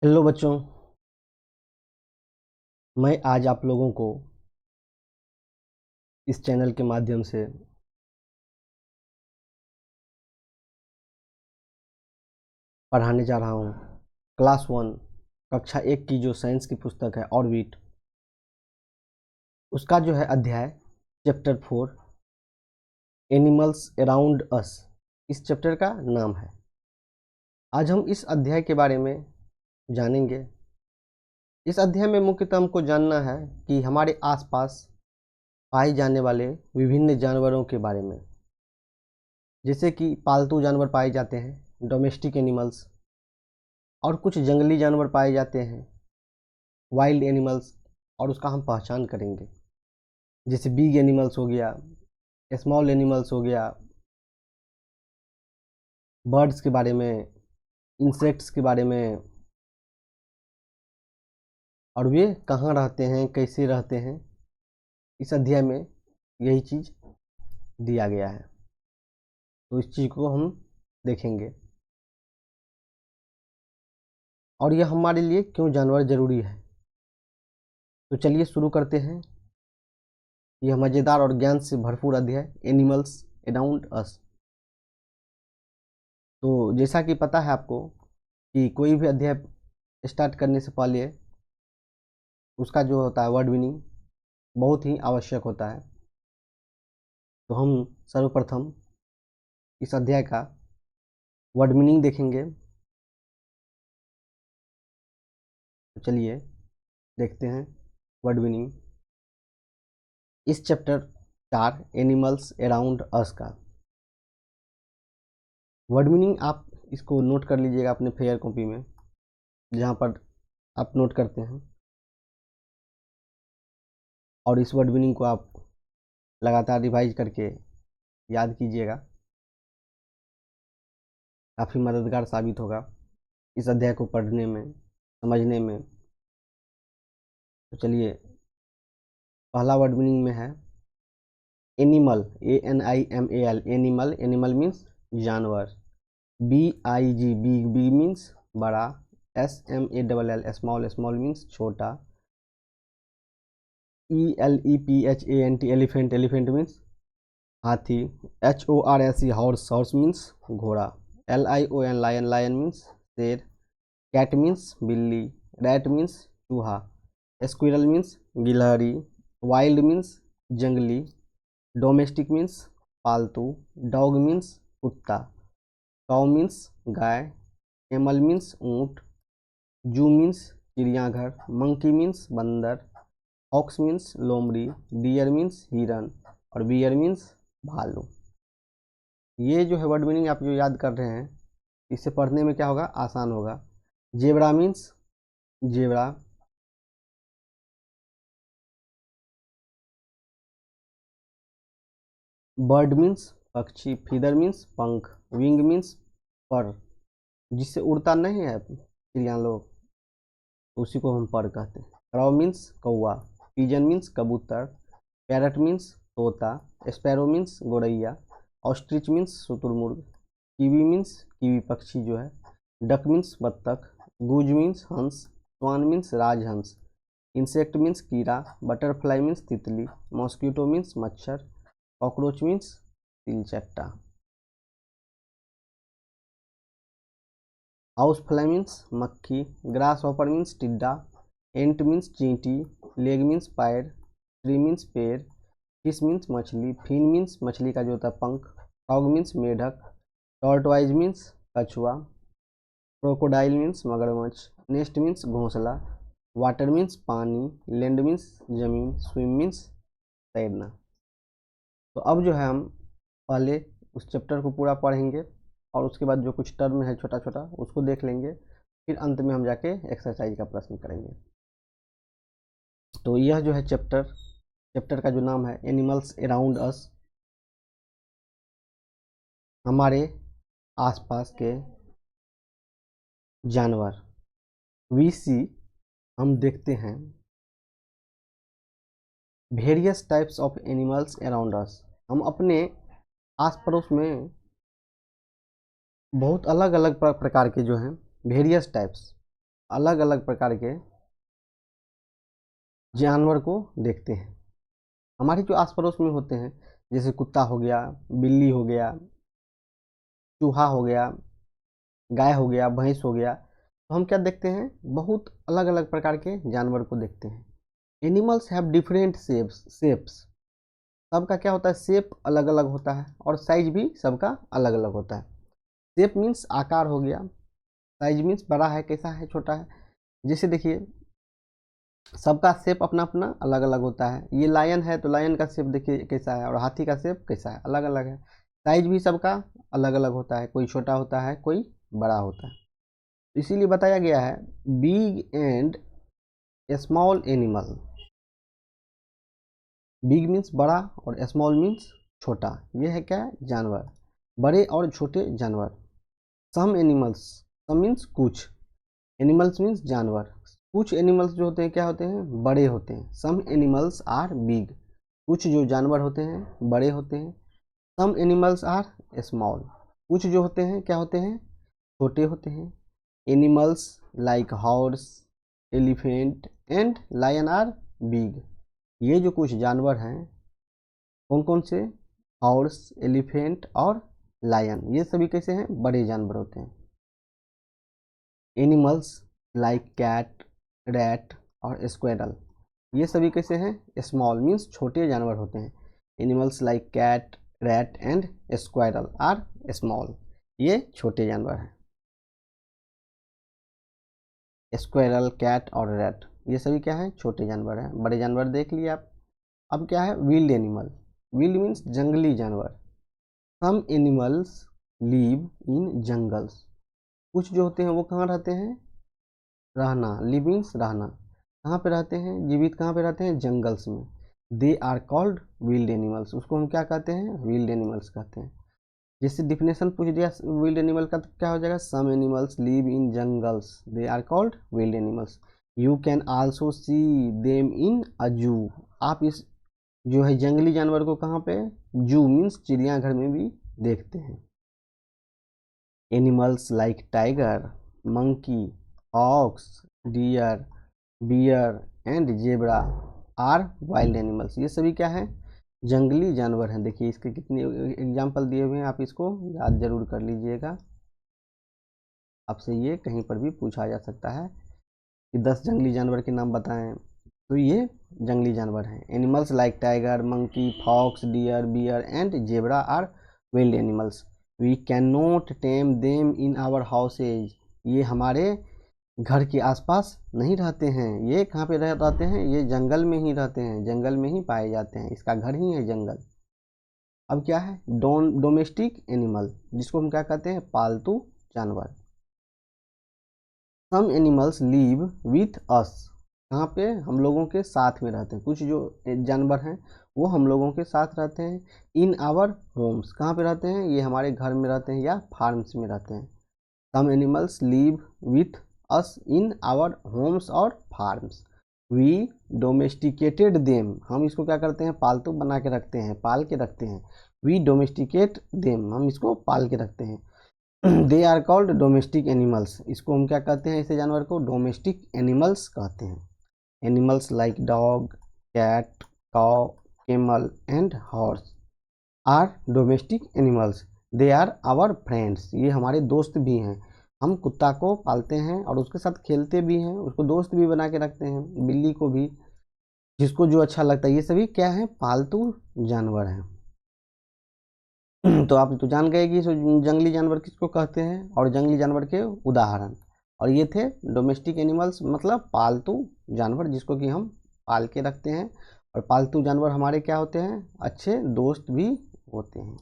Hello बच्चों, मैं आज आप लोगों को इस चैनल के माध्यम से पढ़ाने जा रहा हूँ क्लास 1 कक्षा 1 की जो साइंस की पुस्तक है ऑर्बिट, उसका जो है अध्याय चैप्टर 4 एनिमल्स अराउंड अस, इस चैप्टर का नाम है। आज हम इस अध्याय के बारे में जानेंगे। इस अध्याय में मुख्यतः हमको जानना है कि हमारे आसपास पाए जाने वाले विभिन्न जानवरों के बारे में, जैसे कि पालतू जानवर पाए जाते हैं डोमेस्टिक एनिमल्स, और कुछ जंगली जानवर पाए जाते हैं वाइल्ड एनिमल्स, और उसका हम पहचान करेंगे। जैसे बिग एनिमल्स हो गया, स्मॉल एनिमल्स हो गया, बर्ड्स के बारे में, इंसेक्ट्स के बारे में, और वे कहाँ रहते हैं, कैसे रहते हैं। इस अध्याय में यही चीज़ दिया गया है, तो इस चीज़ को हम देखेंगे। और यह हमारे लिए क्यों जानवर ज़रूरी है, तो चलिए शुरू करते हैं यह मज़ेदार और ज्ञान से भरपूर अध्याय एनिमल्स अराउंड अस। तो जैसा कि पता है आपको कि कोई भी अध्याय स्टार्ट करने से पहले उसका जो होता है वर्ड मीनिंग बहुत ही आवश्यक होता है। तो हम सर्वप्रथम इस अध्याय का वर्ड मीनिंग देखेंगे। तो चलिए देखते हैं वर्ड मीनिंग इस चैप्टर 4 एनिमल्स अराउंड अस का। वर्ड मीनिंग आप इसको नोट कर लीजिएगा अपने फेयर कॉपी में, जहाँ पर आप नोट करते हैं, और इस वर्ड मीनिंग को आप लगातार रिवाइज करके याद कीजिएगा। काफ़ी मददगार साबित होगा इस अध्याय को पढ़ने में, समझने में। तो चलिए पहला वर्ड मीनिंग में है animal, ANIMAL, animal, animal means जानवर। BIG, बिग, बिग मीन्स बड़ा। SMALL, स्मॉल, स्मॉल मीन्स छोटा। ELEPHANT, एलिफेंट, एलिफेंट मीन्स हाथी। HORSE, हॉर्स, हॉर्स मीन्स घोड़ा। LION, लायन, लायन मीन्स शेर। कैट मीन्स बिल्ली। रैट मीन्स चूहा। स्क्विरल मीन्स गिलहरी। Wild means जंगली। डोमेस्टिक मीन्स पालतू। डॉग मीन्स कुत्ता। काउ मीन्स गाय। कैमल मीन्स ऊँट। जू मीन्स चिड़ियाघर। मंकी मीन्स बंदर। ऑक्स मीन्स लोमड़ी। डियर मीन्स हिरन, और बियर मीन्स भालू। ये जो है वर्ड मीनिंग आप जो याद कर रहे हैं, इससे पढ़ने में क्या होगा, आसान होगा। Zebra means zebra. Bird means पक्षी। फीदर मीन्स पंख। विंग मीन्स पर, जिससे उड़ता नहीं है चिड़िया लोग, उसी को हम पर कहते हैं। क्रॉ मीन्स कौआ। पिजन मीन्स कबूतर। पैरट मीन्स तोता। स्पैरो मीन्स गौरैया। ऑस्ट्रिच मीन्स शुतुरमुर्ग। कीवी मीन्स कीवी पक्षी जो है। डक मीन्स बत्तख। गूज मीन्स हंस। स्वान मीन्स राजहंस। इंसेक्ट मीन्स कीड़ा। बटरफ्लाई मीन्स तितली। मॉस्किटो मीन्स मच्छर। कॉकरोच मीन्स तिलचट्टा। हाउस फ्लाई मीन्स मक्खी। ग्रास हॉपर मीन्स टिड्डा। एंट मीन्स चींटी। लेग मीन्स पैर। ट्री मीन्स पेड़। फिश मीन्स मछली। फिन मीन्स मछली का जो होता है पंख। फ्रॉग मीन्स मेढक। टॉर्टवाइज मीन्स कछुआ। क्रोकोडाइल मीन्स मगरमच्छ। नेस्ट मीन्स घोंसला। वाटर मीन्स पानी। लैंड मीन्स जमीन। स्विम मीन्स तैरना। तो अब जो है हम पहले उस चैप्टर को पूरा पढ़ेंगे, और उसके बाद जो कुछ टर्म है छोटा छोटा उसको देख लेंगे, फिर अंत में हम जाके एक्सरसाइज का प्रश्न करेंगे। तो यह जो है चैप्टर का जो नाम है एनिमल्स अराउंड अस, हमारे आसपास के जानवर। वी सी, हम देखते हैं, various types of animals around us, हम अपने आस पड़ोस में बहुत अलग अलग प्रकार के जो हैं वेरियस टाइप्स, अलग अलग प्रकार के जानवर को देखते हैं। हमारे जो आस पड़ोस में होते हैं, जैसे कुत्ता हो गया, बिल्ली हो गया, चूहा हो गया, गाय हो गया, भैंस हो गया, तो हम क्या देखते हैं, बहुत अलग अलग प्रकार के जानवर को देखते हैं। Animals have different shapes. सबका क्या होता है, शेप अलग अलग होता है और साइज भी सबका अलग अलग होता है। शेप मीन्स आकार हो गया, साइज मीन्स बड़ा है, कैसा है, छोटा है। जैसे देखिए, सबका शेप अपना अपना अलग अलग होता है। ये लायन है तो लायन का शेप देखिए कैसा है, और हाथी का शेप कैसा है, अलग अलग है। साइज भी सबका अलग अलग होता है, कोई छोटा होता है, कोई बड़ा होता है। इसीलिए बताया गया है big and small animal. Big means बड़ा और स्मॉल मीन्स छोटा। ये है क्या, जानवर, बड़े और छोटे जानवर। सम एनिमल्स, सम मीन्स कुछ, एनिमल्स मीन्स जानवर। कुछ एनिमल्स जो होते हैं क्या होते हैं, बड़े होते हैं। सम एनिमल्स आर बिग, कुछ जो जानवर होते हैं बड़े होते हैं। सम एनिमल्स आर स्मॉल, कुछ जो होते हैं क्या होते हैं, छोटे होते हैं। Animals like horse, elephant and lion are big. ये जो कुछ जानवर हैं, कौन कौन से, हॉर्स, एलिफेंट और लायन, ये सभी कैसे हैं, बड़े जानवर होते हैं। एनिमल्स लाइक कैट, रैट और स्क्वेरल, ये सभी कैसे हैं, स्मॉल मीन्स छोटे जानवर होते हैं। Animals like cat, rat and squirrel are small, ये छोटे जानवर हैं। स्क्वेरल, कैट और रैट, ये सभी क्या है, छोटे जानवर हैं। बड़े जानवर देख लिए आप। अब क्या है, विल्ड एनिमल। विल्ड मीन्स जंगली जानवर। Some animals live in jungles, कुछ जो होते हैं वो कहाँ रहते हैं, रहना, लिव मीन्स रहना, कहाँ पे रहते हैं, जीवित कहाँ पे रहते हैं, जंगल्स में। They are called wild animals, उसको हम क्या कहते हैं, विल्ड एनिमल्स कहते हैं। जैसे डिफिनेशन पूछ दिया विल्ड एनिमल का, तो क्या हो जाएगा, some animals live in jungles, they are called wild animals. You can also see them in a zoo, आप इस जो है जंगली जानवर को कहाँ पे, जू मीन्स चिड़ियाघर में भी देखते हैं। Animals like tiger, monkey, ox, deer, bear and zebra are wild animals, ये सभी क्या है, जंगली जानवर हैं। देखिए इसके कितने एग्जाम्पल दिए हुए हैं, आप इसको याद जरूर कर लीजिएगा। आपसे ये कहीं पर भी पूछा जा सकता है कि 10 जंगली जानवर के नाम बताएं, तो ये जंगली जानवर हैं। Animals like tiger, monkey, fox, deer, bear and zebra are wild animals. We can not tame them in our houses, ये हमारे घर के आसपास नहीं रहते हैं। ये कहाँ पे रहते हैं, ये जंगल में ही रहते हैं, जंगल में ही पाए जाते हैं, इसका घर ही है जंगल। अब क्या है, डोमेस्टिक एनिमल, जिसको हम क्या कहते हैं, पालतू जानवर। Some animals live with us, कहाँ पे, हम लोगों के साथ में रहते हैं। कुछ जो जानवर हैं वो हम लोगों के साथ रहते हैं। इन आवर होम्स, कहाँ पे रहते हैं, ये हमारे घर में रहते हैं या फार्म्स में रहते हैं। Some animals live with us in our homes और फार्म्स। वी डोमेस्टिकेटेड देम, हम इसको क्या करते हैं, पालतू बना के रखते हैं, पाल के रखते हैं। वी डोमेस्टिकेट देम, हम इसको पाल के रखते हैं। They are called domestic animals, इसको हम क्या कहते हैं, ऐसे जानवर को डोमेस्टिक एनिमल्स कहते हैं। Animals like dog, cat, cow, camel and horse are domestic animals, they are our friends, ये हमारे दोस्त भी हैं। हम कुत्ता को पालते हैं और उसके साथ खेलते भी हैं, उसको दोस्त भी बना के रखते हैं, बिल्ली को भी, जिसको जो अच्छा लगता है। ये सभी क्या है, पालतू जानवर हैं। तो आप तो जान गए कि जंगली जानवर किसको कहते हैं और जंगली जानवर के उदाहरण। और ये थे डोमेस्टिक एनिमल्स, मतलब पालतू जानवर, जिसको कि हम पाल के रखते हैं। और पालतू जानवर हमारे क्या होते हैं, अच्छे दोस्त भी होते हैं।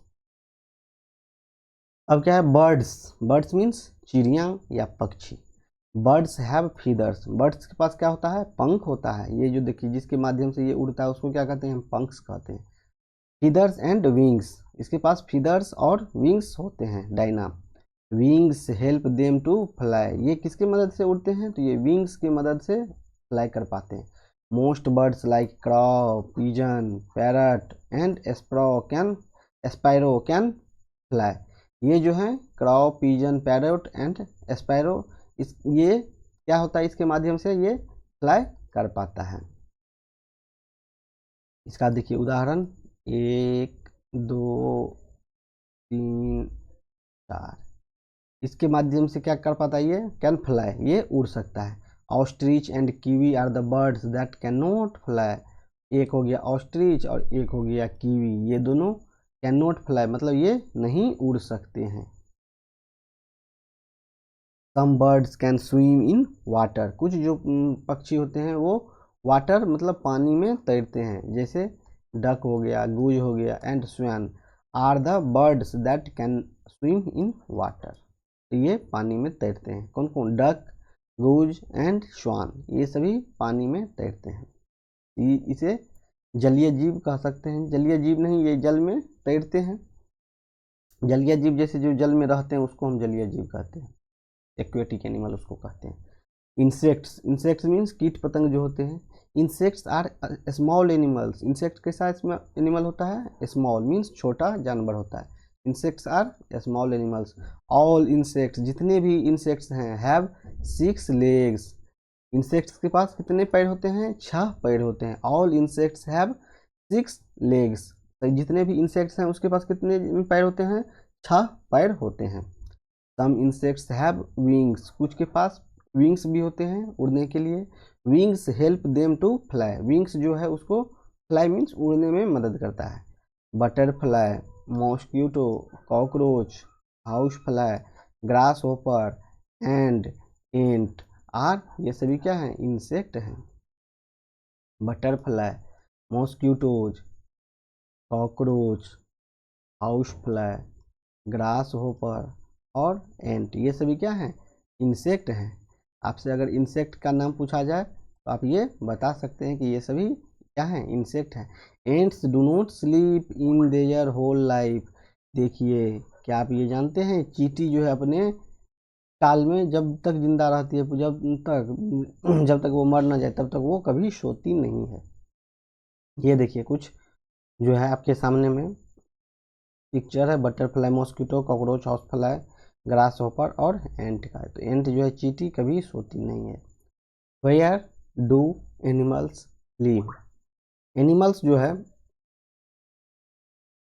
अब क्या है, बर्ड्स। बर्ड्स मीन्स चिड़िया या पक्षी। बर्ड्स हैव फीदर्स, बर्ड्स के पास क्या होता है, पंख होता है। ये जो देखिए जिसके माध्यम से ये उड़ता है उसको क्या कहते हैं, हम पंख कहते हैं। फीदर्स एंड विंग्स, इसके पास फीदर्स और विंग्स होते हैं, डायना। Wings help them to fly, ये किसकी मदद से उड़ते हैं, तो ये विंग्स की मदद से फ्लाई कर पाते हैं। Most birds like crow, pigeon, parrot and sparrow can fly, ये जो है crow, pigeon, parrot and sparrow, इस ये क्या होता है, इसके माध्यम से ये फ्लाई कर पाता है। इसका देखिए उदाहरण 1 2 3 4, इसके माध्यम से क्या कर पाता है, ये कैन फ्लाई, ये उड़ सकता है। Ostrich and kiwi are the birds that can not fly, एक हो गया ऑस्ट्रिच और एक हो गया कीवी, ये दोनों कैन नॉट फ्लाई मतलब ये नहीं उड़ सकते हैं। Some birds can swim in water, कुछ जो पक्षी होते हैं वो वाटर मतलब पानी में तैरते हैं, जैसे डक हो गया, गूज हो गया, and swan are the birds that can swim in water, तो ये पानी में तैरते हैं। कौन कौन, डक, गूज एंड स्वान, ये सभी पानी में तैरते हैं। ये इसे जलीय जीव कह सकते हैं, जलीय जीव नहीं, ये जल में तैरते हैं। जलीय जीव जैसे जो जल में रहते हैं उसको हम जलीय जीव कहते हैं, एक्वेटिक एनिमल उसको कहते हैं। इंसेक्ट्स, इंसेक्ट्स मीन्स कीट पतंग जो होते हैं। Insects are small animals, insect कैसा इसमें एनिमल होता है, स्मॉल मीन्स छोटा जानवर होता है। Insects are small animals. All insects, जितने भी इंसेक्ट्स हैं, हैव 6 लेग्स, इंसेक्ट्स के पास कितने पैर होते हैं, 6 पैर होते हैं। ऑल इंसेक्ट्स हैव 6 लेग्स, तो जितने भी इंसेक्ट्स हैं उसके पास कितने पैर होते हैं, 6 पैर होते हैं। सम इंसेक्ट्स हैव विंग्स, कुछ के पास विंग्स भी होते हैं उड़ने के लिए। Wings help them to fly, wings जो है उसको फ्लाई मीन्स उड़ने में मदद करता है। Butterfly, mosquito, cockroach, house fly, grasshopper and ant are, ये सभी क्या हैं, इंसेक्ट हैं। Butterfly, mosquitoes, cockroach, house fly, grasshopper और एंट, ये सभी क्या हैं, इंसेक्ट हैं। आपसे अगर इंसेक्ट का नाम पूछा जाए तो आप ये बता सकते हैं कि ये सभी क्या हैं, इंसेक्ट हैं। Ants do not sleep in their whole life, देखिए क्या आप ये जानते हैं, चींटी जो है अपने काल में जब तक जिंदा रहती है, जब तक वो मर ना जाए तब तक वो कभी सोती नहीं है। ये देखिए कुछ जो है आपके सामने में पिक्चर है, butterfly, mosquito, cockroach, house fly, grass hopper और एंट का। तो एंट जो है चींटी कभी सोती नहीं है। Where do animals live, animals जो है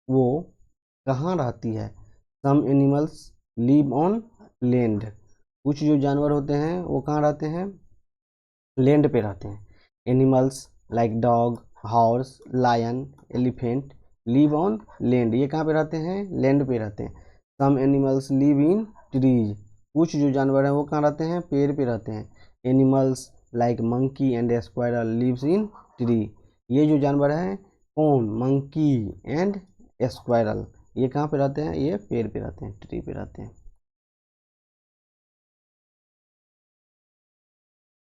वो कहाँ रहती है। Some animals live on land, कुछ जो जानवर होते हैं वो कहाँ रहते हैं, लैंड पे रहते हैं। Animals like dog, horse, lion, elephant live on land, ये कहाँ पे रहते हैं, लैंड पे रहते हैं। Some animals live in trees, कुछ जो जानवर हैं वो कहाँ रहते हैं, पेड़ पे रहते हैं। Animals like monkey and squirrel lives in tree, ये जो जानवर हैं कौन, मंकी एंड स्क्वायरल, ये कहाँ पे रहते हैं, ये पेड़ पे रहते हैं, ट्री पे रहते हैं।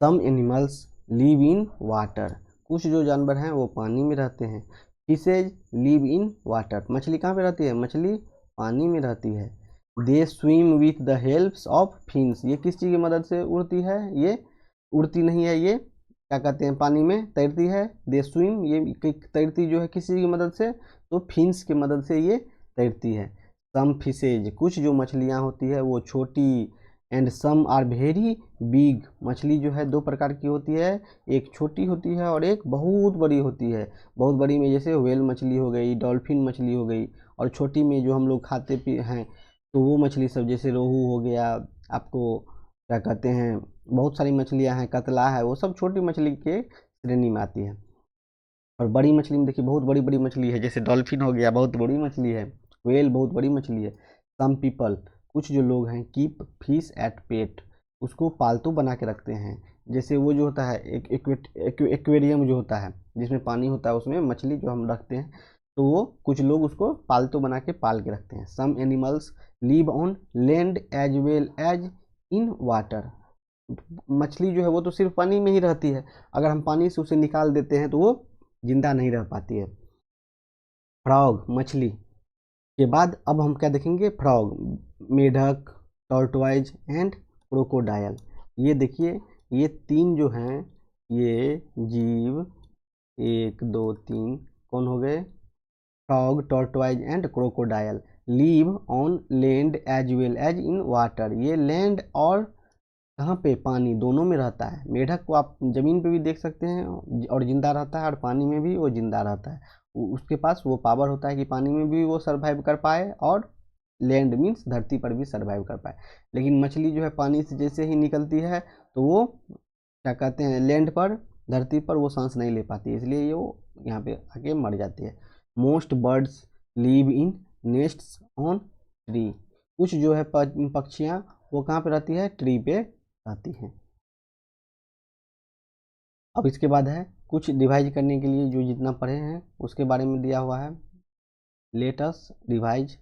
Some animals live in water, कुछ जो जानवर हैं वो पानी में रहते हैं। फिशेज लिव इन वाटर, मछली कहाँ पे रहती है, मछली पानी में रहती है। दे swim with the helps of fins, ये किस चीज़ की मदद से उड़ती है, ये उड़ती नहीं है, ये क्या कहते हैं, पानी में तैरती है। दे स्विम, ये तैरती जो है किसी की मदद से, तो फिन्स की मदद से ये तैरती है। सम फिशेज, कुछ जो मछलियाँ होती है वो छोटी, and some are very big, मछली जो है 2 प्रकार की होती है, एक छोटी होती है और एक बहुत बड़ी होती है। बहुत बड़ी में जैसे व्हेल मछली हो गई, डॉल्फिन मछली हो गई, और छोटी में जो हम लोग खाते पी हैं तो वो मछली सब जैसे रोहू हो गया, आपको क्या कहते हैं, बहुत सारी मछलियां हैं, कतला है, वो सब छोटी मछली के श्रेणी में आती है। और बड़ी मछली में देखिए बहुत बड़ी बड़ी मछली है, जैसे डॉल्फिन हो गया, बहुत बड़ी मछली है। व्हेल बहुत बड़ी मछली है। सम पीपल, कुछ जो लोग हैं, कीप फिश एट पेट, उसको पालतू बना के रखते हैं। जैसे वो जो होता है एक एक्वेरियम जो होता है जिसमें पानी होता है, उसमें मछली जो हम रखते हैं, तो वो कुछ लोग उसको पालतू बना के पाल के रखते हैं। Some animals live on land as well as in water, मछली जो है वो तो सिर्फ पानी में ही रहती है, अगर हम पानी से उसे निकाल देते हैं तो वो जिंदा नहीं रह पाती है। फ्रॉग, मछली के बाद अब हम क्या देखेंगे, फ्रॉग, मेढक, टॉर्टोइज एंड क्रोकोडायल। ये देखिए ये 3 जो हैं ये जीव, 1 2 3 कौन हो गए, frog, tortoise and crocodile live on land as well as in water, ये लैंड और कहाँ पे, पानी, दोनों में रहता है। मेढक को आप ज़मीन पे भी देख सकते हैं और जिंदा रहता है, और पानी में भी वो जिंदा रहता है। उसके पास वो पावर होता है कि पानी में भी वो सर्वाइव कर पाए और लैंड मीन्स धरती पर भी सर्वाइव कर पाए। लेकिन मछली जो है पानी से जैसे ही निकलती है तो वो क्या कहते हैं, लैंड पर, धरती पर वो सांस नहीं ले पाती, इसलिए वो यहाँ पे आके मर जाती है। Most birds live in nests on tree. कुछ जो है पक्षियाँ वो कहाँ पे रहती है, ट्री पे रहती हैं। अब इसके बाद है कुछ डिवाइज करने के लिए, जो जितना पढ़े हैं उसके बारे में दिया हुआ है। Let us revise.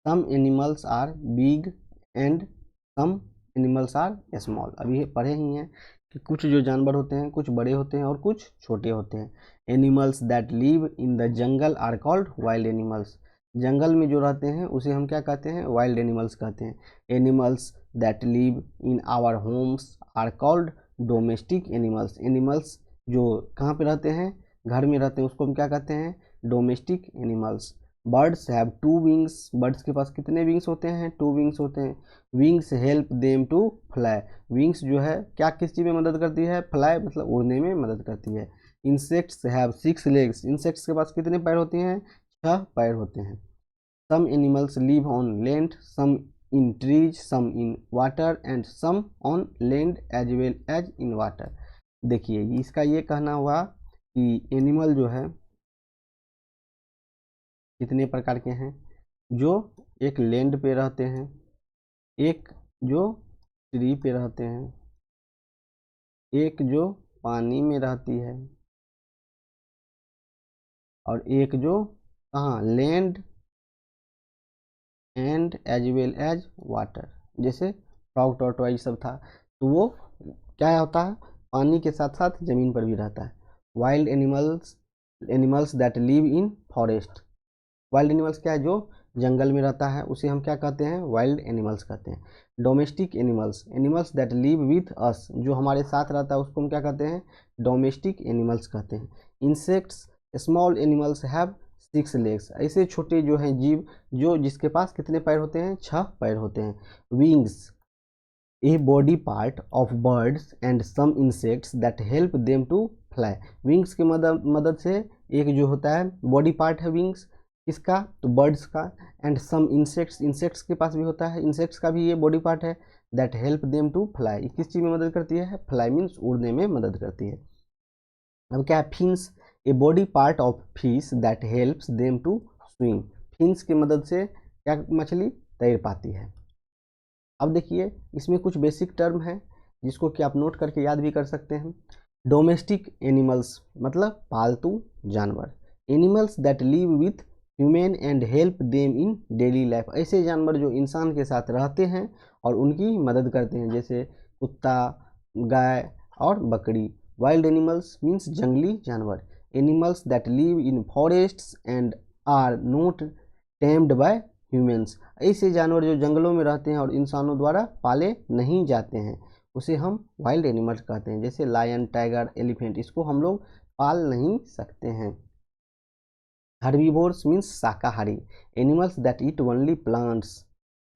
Some animals are big and some animals are small. अभी ये पढ़े ही हैं कि कुछ जो जानवर होते हैं कुछ बड़े होते हैं और कुछ छोटे होते हैं। Animals that live in the jungle are called wild animals. जंगल में जो रहते हैं उसे हम क्या कहते हैं, वाइल्ड एनिमल्स कहते हैं। Animals that live in our homes are called domestic animals. Animals जो कहाँ पे रहते हैं, घर में रहते हैं, उसको हम क्या कहते हैं, domestic animals. Birds have 2 wings. Birds के पास कितने विंग्स होते हैं, 2 विंग्स होते हैं। Wings help them to fly. Wings जो है क्या किस चीज़ में मदद करती है, फ्लाई मतलब उड़ने में मदद करती है। Insects have 6 legs. इंसेक्ट्स के पास कितने पैर होते हैं, 6 पैर होते हैं। Some animals live on land, some in trees, some in water and some on land as well as in water. देखिए इसका ये कहना हुआ कि एनिमल जो है कितने प्रकार के हैं, जो एक लैंड पे रहते हैं, एक जो ट्री पे रहते हैं, एक जो पानी में रहती है, और एक जो कहाँ, land and as well as water. जैसे फ्रॉग, टॉर्टोइज सब था, तो वो क्या होता है, पानी के साथ साथ जमीन पर भी रहता है। Wild animals, animals that live in forest. Wild animals क्या है, जो जंगल में रहता है, उसे हम क्या कहते हैं, वाइल्ड एनिमल्स कहते हैं। Domestic animals, animals that live with अस, जो हमारे साथ रहता है उसको हम क्या कहते हैं, डोमेस्टिक एनिमल्स कहते हैं। Insects, small animals have 6 legs. ऐसे छोटे जो हैं जीव, जो जिसके पास कितने पैर होते हैं, 6 पैर होते हैं। Wings, a body part of birds and some insects that help them to fly. Wings की मदद से एक जो होता है बॉडी पार्ट है विंग्स, किसका, तो बर्ड्स का। एंड सम इंसेक्ट्स, इंसेक्ट्स के पास भी होता है, इंसेक्ट्स का भी ये बॉडी पार्ट है। That help them to fly, किस चीज़ में मदद करती है, फ्लाई मीन्स उड़ने में मदद करती है। अब क्या है, fins, a body part of fish that helps them to swim. Fins की मदद से क्या मछली तैर पाती है। अब देखिए इसमें कुछ बेसिक टर्म है जिसको कि आप नोट करके याद भी कर सकते हैं। डोमेस्टिक एनिमल्स मतलब पालतू जानवर। Animals that live with human and help them in daily life. ऐसे जानवर जो इंसान के साथ रहते हैं और उनकी मदद करते हैं, जैसे कुत्ता, गाय और बकरी। वाइल्ड एनिमल्स मीन्स जंगली जानवर। Animals that live in forests and are not tamed by humans. ऐसे जानवर जो जंगलों में रहते हैं और इंसानों द्वारा पाले नहीं जाते हैं, उसे हम वाइल्ड एनिमल्स कहते हैं। जैसे लायन, टाइगर, एलिफेंट, इसको हम लोग पाल नहीं सकते हैं। हर्बीवोर्स मीन्स शाकाहारी। Animals that eat only plants,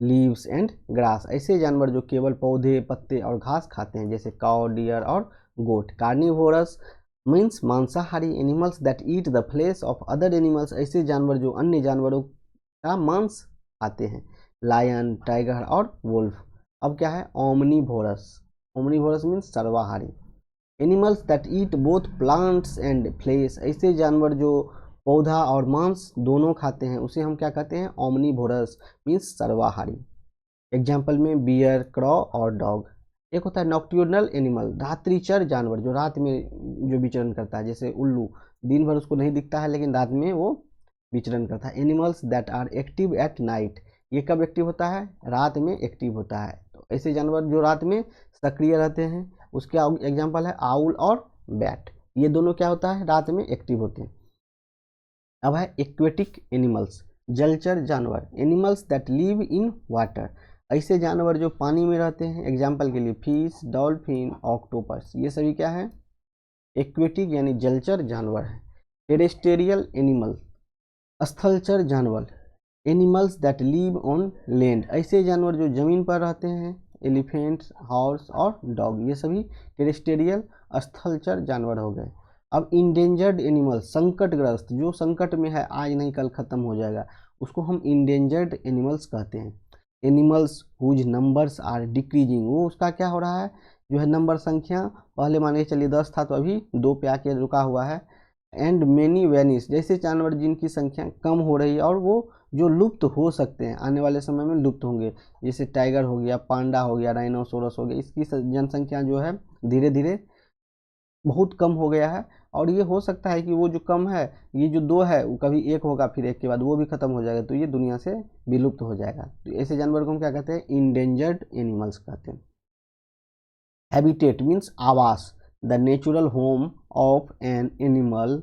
leaves and grass. ऐसे जानवर जो केवल पौधे, पत्ते और घास खाते हैं, जैसे काउ, डियर और गोट। कार्निवोरस मीन्स मांसाहारी। Animals that eat the flesh of other animals. ऐसे जानवर जो अन्य जानवरों का मांस खाते हैं, लायन, टाइगर और वुल्फ। अब क्या है, ओमनीवोरस। ओमनीवोरस मीन्स सर्वाहारी। Animals that eat both plants and flesh. ऐसे जानवर जो पौधा और मांस दोनों खाते हैं, उसे हम क्या कहते हैं, ओमनीवोरस मीन्स सर्वाहारी। एग्जाम्पल में बियर, क्रॉ और डॉग। एक होता है नॉक्ट्यूर्नल एनिमल, रात्रिचर जानवर जो रात में जो विचरण करता है, जैसे उल्लू, दिन भर उसको नहीं दिखता है लेकिन रात में वो विचरण करता है। Animals that are active at night. ये कब एक्टिव होता है, रात में एक्टिव होता है। तो ऐसे जानवर जो रात में सक्रिय रहते हैं, उसके एग्जाम्पल है आउल और बैट। ये दोनों क्या होता है, रात में एक्टिव होते हैं। अब है एक्वेटिक एनिमल्स, जलचर जानवर। Animals that live in water. ऐसे जानवर जो पानी में रहते हैं, एग्जाम्पल के लिए फिश, डॉल्फिन, ऑक्टोपस, ये सभी क्या है, एक्वेटिक यानी जलचर जानवर है। टेरेस्टेरियल एनिमल, स्थलचर जानवर। Animals that live on land, ऐसे जानवर जो ज़मीन पर रहते हैं, एलिफेंट्स, हॉर्स और डॉग, ये सभी टेरेस्टेरियल स्थलचर जानवर हो गए। अब इंडेंजर्ड एनिमल, संकटग्रस्त, जो संकट में है, आज नहीं कल खत्म हो जाएगा, उसको हम इंडेंजर्ड एनिमल्स कहते हैं। Animals whose numbers are decreasing, वो उसका क्या हो रहा है, जो है नंबर, संख्या, पहले मान के चलिए 10 था तो अभी 2 पे आके रुका हुआ है। एंड मेनी वेनिस, जैसे जानवर जिनकी संख्या कम हो रही है और वो जो लुप्त हो सकते हैं, आने वाले समय में लुप्त होंगे, जैसे टाइगर हो गया, पांडा हो गया, राइनोसोरस हो गया, इसकी जनसंख्या जो है धीरे धीरे बहुत कम हो गया है। और ये हो सकता है कि वो जो कम है, ये जो 2 है, वो कभी 1 होगा, फिर 1 के बाद वो भी खत्म हो जाएगा, तो ये दुनिया से विलुप्त हो जाएगा। तो ऐसे जानवर को हम क्या कहते हैं, इंडेंजर्ड एनिमल्स कहते हैं। हैबिटेट मीन्स आवास, the natural home of an animal,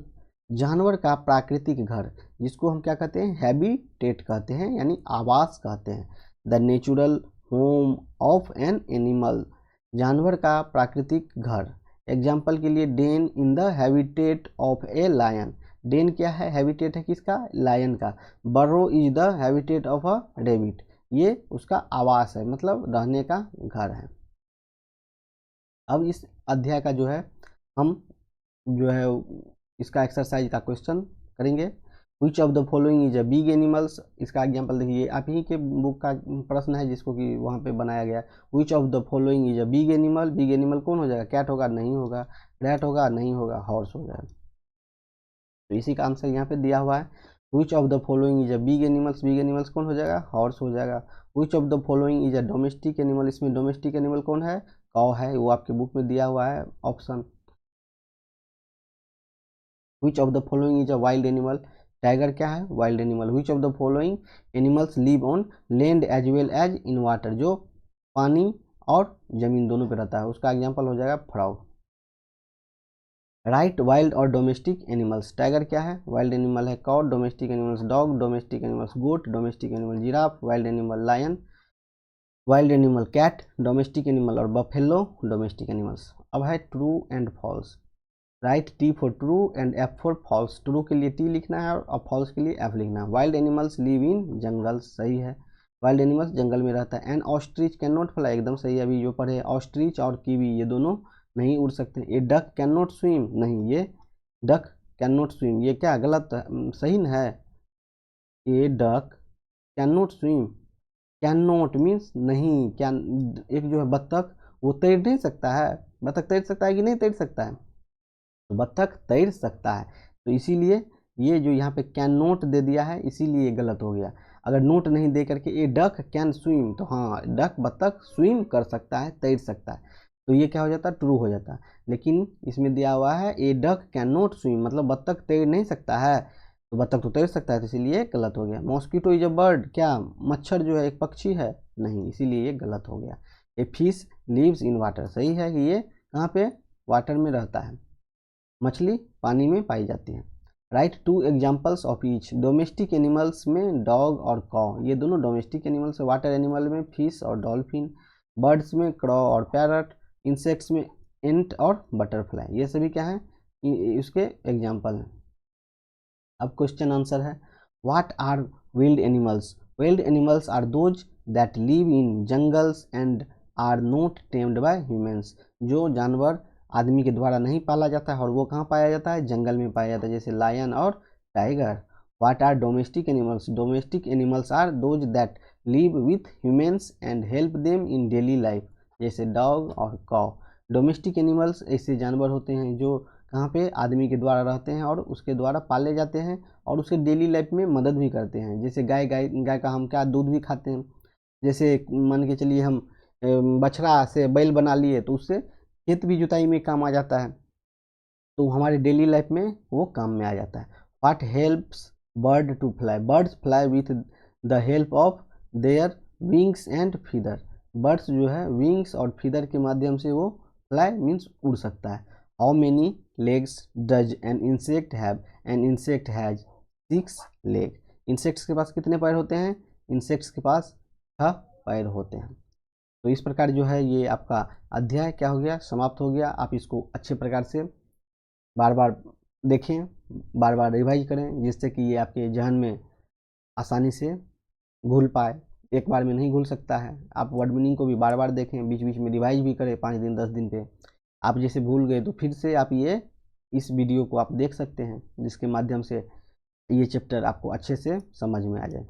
जानवर का प्राकृतिक घर, जिसको हम क्या कहते हैं, हैबिटेट कहते हैं, यानी आवास कहते हैं। The natural home of an animal, जानवर का प्राकृतिक घर। एग्जाम्पल के लिए, den in the habitat of a lion, den क्या है, हैबिटेट है किसका, लायन का। Burrow is the habitat of a rabbit, ये उसका आवास है, मतलब रहने का घर है। अब इस अध्याय का जो है हम जो है इसका एक्सरसाइज का क्वेश्चन करेंगे। विच of the following is a big animals, इसका एग्जांपल देखिए, आप ही के बुक का प्रश्न है जिसको कि वहाँ पे बनाया गया। विच of the following is a big animal, big animal कौन हो जाएगा, कैट होगा, नहीं होगा, रैट होगा, नहीं होगा, हॉर्स हो जाएगा। तो इसी का आंसर यहाँ पे दिया हुआ है। विच of the following is a big animals, big animals कौन हो जाएगा, हॉर्स हो जाएगा। विच of the following is a domestic animal, इसमें डोमेस्टिक एनिमल कौन है, काऊ है, वो आपके बुक में दिया हुआ है option. Which of the following is a wild animal, tiger क्या है, wild animal. Which of the following animals live on land as well as in water, जो पानी और जमीन दोनों पे रहता है, उसका एग्जाम्पल हो जाएगा फ्रॉग। राइट वाइल्ड और डोमेस्टिक एनिमल्स, टाइगर क्या है, वाइल्ड एनिमल है, cow, domestic animals dog, domestic animals goat, domestic animal giraffe, wild animal lion, wild animal cat, domestic animal और बफेलो डोमेस्टिक एनिमल्स। अब है true and false. Right T for true and F for false, true के लिए T लिखना है और false के लिए एफ लिखना है। Wild animals live in jungles, सही है, वाइल्ड एनिमल्स जंगल में रहता है। And ostrich can not fly, एकदम सही है, अभी जो पढ़े, ऑस्ट्रिच और कीवी ये दोनों नहीं उड़ सकते। ए डक कैन नॉट स्विम, नहीं, ये डक कैन नॉट स्विम, ये क्या गलत सही न है। A duck can not swim, can not means नहीं, कैन, एक जो है बत्तख, वो तैर नहीं सकता है, बत्तख तैर सकता है कि नहीं तैर सकता है, तो बत्तख तैर सकता है, तो इसीलिए ये जो यहाँ पे कैन नोट दे दिया है, इसीलिए गलत हो गया। अगर नोट नहीं दे करके ए डक कैन स्विम, तो हाँ, डक बत्तख स्विम कर सकता है, तैर सकता है, तो ये क्या हो जाता है, ट्रू हो जाता है। लेकिन इसमें दिया हुआ है a duck can note swim, मतलब बत्तख तैर नहीं सकता है, तो बत्तख तो तैर सकता है, तो इसीलिए गलत हो गया। मॉस्किटो इज अ बर्ड, क्या मच्छर जो है एक पक्षी है, नहीं, इसीलिए ये गलत हो गया। A fish lives in water, सही है कि ये कहाँ पे, वाटर में रहता है, मछली पानी में पाई जाती है। Right two examples of each, domestic animals में डॉग और कॉ, ये दोनों डोमेस्टिक एनिमल्स है। वाटर एनिमल में फिश और डॉल्फिन, बर्ड्स में क्रॉ और पैरट, इंसेक्ट्स में एंट और बटरफ्लाई, ये सभी क्या है, उसके एग्जाम्पल हैं। अब क्वेश्चन आंसर है, what are wild animals, wild animals are those that live in jungles and are not tamed by humans, जो जानवर आदमी के द्वारा नहीं पाला जाता है और वो कहाँ पाया जाता है, जंगल में पाया जाता है, जैसे लायन और tiger. What are domestic animals, domestic animals are those that live with humans and help them in daily life, जैसे डॉग और कॉ। डोमेस्टिक एनिमल्स ऐसे जानवर होते हैं जो कहाँ पे आदमी के द्वारा रहते हैं और उसके द्वारा पाले जाते हैं और उसके डेली लाइफ में मदद भी करते हैं, जैसे गाय, गाय का हम क्या दूध भी खाते हैं, जैसे मान के चलिए हम बछड़ा से बैल बना लिए तो उससे खेत भी जुताई में काम आ जाता है, तो हमारे डेली लाइफ में वो काम में आ जाता है। What helps bird to fly, birds fly with the help of their wings and feather, birds जो है विंग्स और फीदर के माध्यम से वो फ्लाई मीन्स उड़ सकता है। How many legs does an insect have, an insect has 6 leg, insects के पास कितने पैर होते हैं, इंसेक्ट्स के पास 6 पैर होते हैं। तो इस प्रकार जो है ये आपका अध्याय क्या हो गया, समाप्त हो गया। आप इसको अच्छे प्रकार से बार बार देखें, बार बार रिवाइज करें, जिससे कि ये आपके जहन में आसानी से भूल पाए, एक बार में नहीं भूल सकता है। आप वर्ड मीनिंग को भी बार बार देखें, बीच बीच में रिवाइज भी करें, 5 दिन 10 दिन पे। आप जैसे भूल गए तो फिर से आप ये इस वीडियो को आप देख सकते हैं, जिसके माध्यम से ये चैप्टर आपको अच्छे से समझ में आ जाए।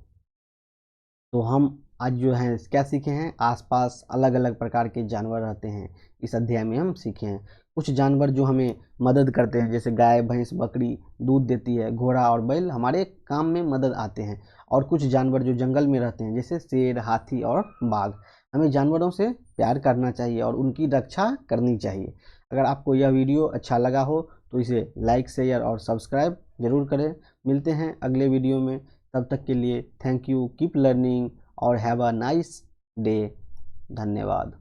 तो हम आज जो है क्या सीखे हैं, आसपास अलग अलग प्रकार के जानवर रहते हैं, इस अध्याय में हम सीखे हैं। कुछ जानवर जो हमें मदद करते हैं, जैसे गाय भैंस बकरी दूध देती है, घोड़ा और बैल हमारे काम में मदद आते हैं। और कुछ जानवर जो जंगल में रहते हैं, जैसे शेर हाथी और बाघ। हमें जानवरों से प्यार करना चाहिए और उनकी रक्षा करनी चाहिए। अगर आपको यह वीडियो अच्छा लगा हो तो इसे लाइक शेयर और सब्सक्राइब जरूर करें। मिलते हैं अगले वीडियो में, तब तक के लिए थैंक यू, कीप लर्निंग और हैव अ नाइस डे। धन्यवाद।